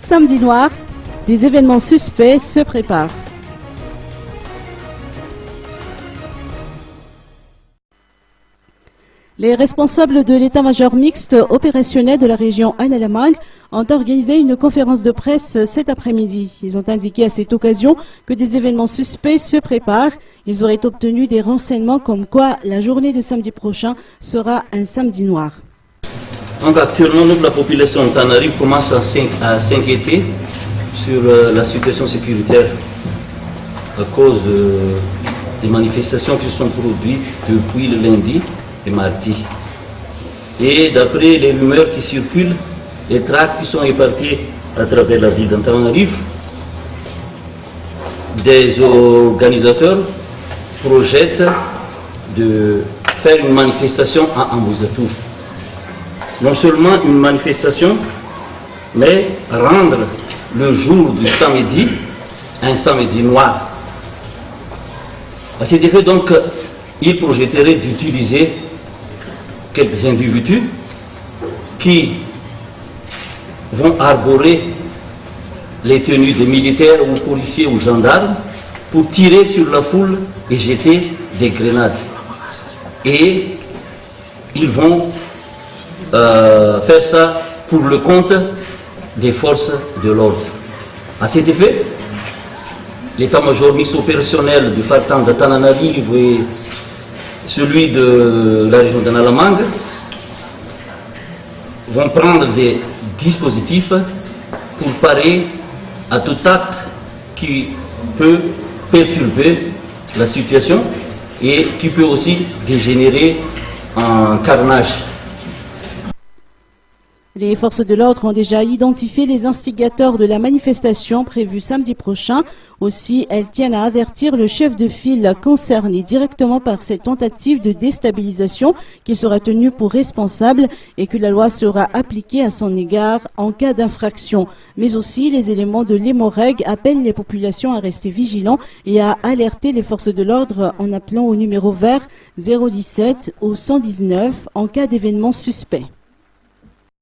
Samedi noir, des événements suspects se préparent. Les responsables de l'état-major mixte opérationnel de la région Anna-Lamang ont organisé une conférence de presse cet après-midi. Ils ont indiqué à cette occasion que des événements suspects se préparent. Ils auraient obtenu des renseignements comme quoi la journée de samedi prochain sera un samedi noir. Donc actuellement, la population de Tanarive commence à s'inquiéter sur la situation sécuritaire à cause des manifestations qui sont produites depuis le lundi et mardi. Et d'après les rumeurs qui circulent, les tracts qui sont éparpillés à travers la ville d'Antananarive, des organisateurs projettent de faire une manifestation à Ambouzatou. Non seulement une manifestation, mais rendre le jour du samedi un samedi noir. À cet effet, donc, ils projetteraient d'utiliser quelques individus qui vont arborer les tenues des militaires ou policiers ou gendarmes pour tirer sur la foule et jeter des grenades. Et ils vont faire ça pour le compte des forces de l'ordre. À cet effet, l'état-major mixte opérationnel du Fartan de Tananarive et celui de la région d'Anna-Lamang vont prendre des dispositifs pour parer à tout acte qui peut perturber la situation et qui peut aussi dégénérer en carnage. Les forces de l'ordre ont déjà identifié les instigateurs de la manifestation prévue samedi prochain. Aussi, elles tiennent à avertir le chef de file concerné directement par cette tentative de déstabilisation qu'il sera tenu pour responsable et que la loi sera appliquée à son égard en cas d'infraction. Mais aussi, les éléments de l'Hémorrhègue appellent les populations à rester vigilants et à alerter les forces de l'ordre en appelant au numéro vert 017 ou 119 en cas d'événement suspect.